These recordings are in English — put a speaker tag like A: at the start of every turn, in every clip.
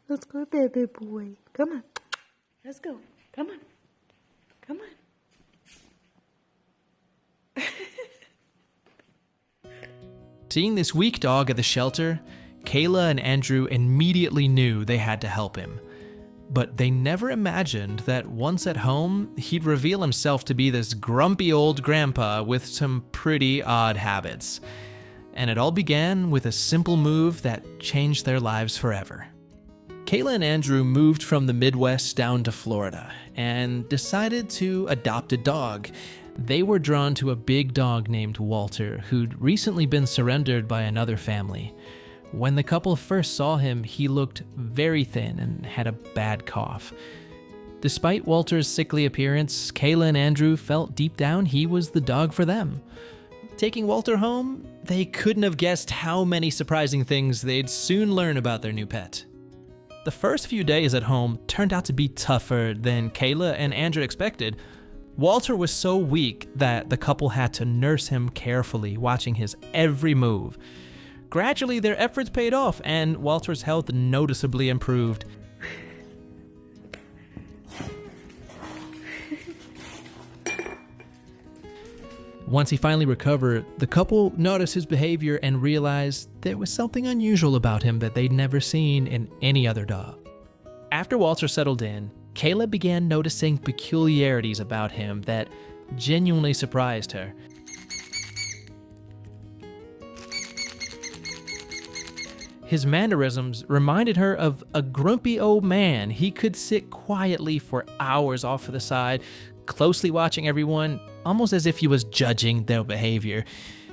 A: Let's go, baby boy. Come on. Let's go. Come on. Come on.
B: Seeing this weak dog at the shelter, Kayla and Andrew immediately knew they had to help him. But they never imagined that once at home, he'd reveal himself to be this grumpy old grandpa with some pretty odd habits. And it all began with a simple move that changed their lives forever. Kayla and Andrew moved from the Midwest down to Florida and decided to adopt a dog. They were drawn to a big dog named Walter, who'd recently been surrendered by another family. When the couple first saw him, he looked very thin and had a bad cough. Despite Walter's sickly appearance, Kayla and Andrew felt deep down he was the dog for them. Taking Walter home, they couldn't have guessed how many surprising things they'd soon learn about their new pet. The first few days at home turned out to be tougher than Kayla and Andrew expected. Walter was so weak that the couple had to nurse him carefully, watching his every move. Gradually, their efforts paid off, and Walter's health noticeably improved. Once he finally recovered, the couple noticed his behavior and realized there was something unusual about him that they'd never seen in any other dog. After Walter settled in, Kayla began noticing peculiarities about him that genuinely surprised her. His mannerisms reminded her of a grumpy old man. He could sit quietly for hours off to the side, closely watching everyone, almost as if he was judging their behavior.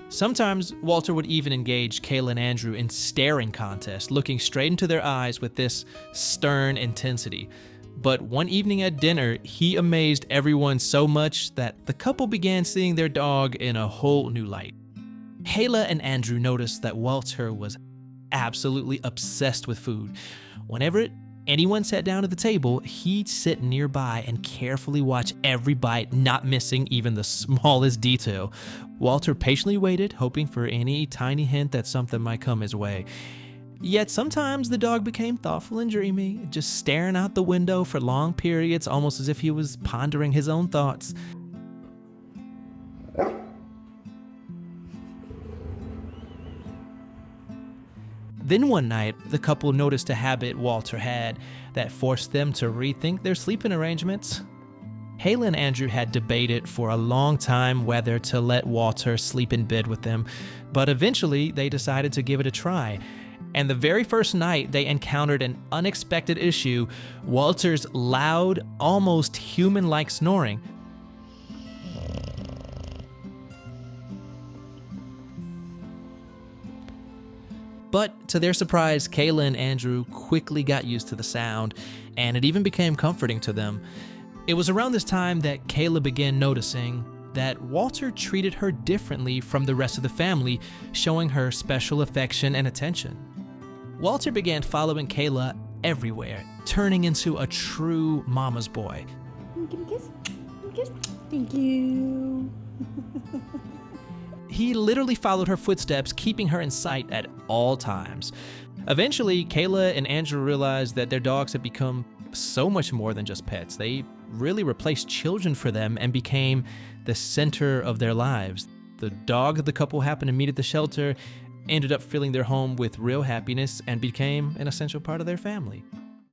B: Sometimes Walter would even engage Kayla and Andrew in staring contests, looking straight into their eyes with this stern intensity. But one evening at dinner, he amazed everyone so much that the couple began seeing their dog in a whole new light. Kayla and Andrew noticed that Walter was absolutely obsessed with food. Whenever anyone sat down at the table, he'd sit nearby and carefully watch every bite, not missing even the smallest detail. Walter patiently waited, hoping for any tiny hint that something might come his way. Yet sometimes the dog became thoughtful and dreamy, just staring out the window for long periods, almost as if he was pondering his own thoughts. Then one night, the couple noticed a habit Walter had that forced them to rethink their sleeping arrangements. Kayla and Andrew had debated for a long time whether to let Walter sleep in bed with them, but eventually they decided to give it a try. And the very first night they encountered an unexpected issue: Walter's loud, almost human-like snoring. But to their surprise, Kayla and Andrew quickly got used to the sound, and it even became comforting to them. It was around this time that Kayla began noticing that Walter treated her differently from the rest of the family, showing her special affection and attention. Walter began following Kayla everywhere, turning into a true mama's boy.
A: Give me a kiss. Give me a kiss. Thank you.
B: He literally followed her footsteps, keeping her in sight at all times. Eventually, Kayla and Andrew realized that their dogs had become so much more than just pets. They really replaced children for them and became the center of their lives. The dog that the couple happened to meet at the shelter ended up filling their home with real happiness and became an essential part of their family.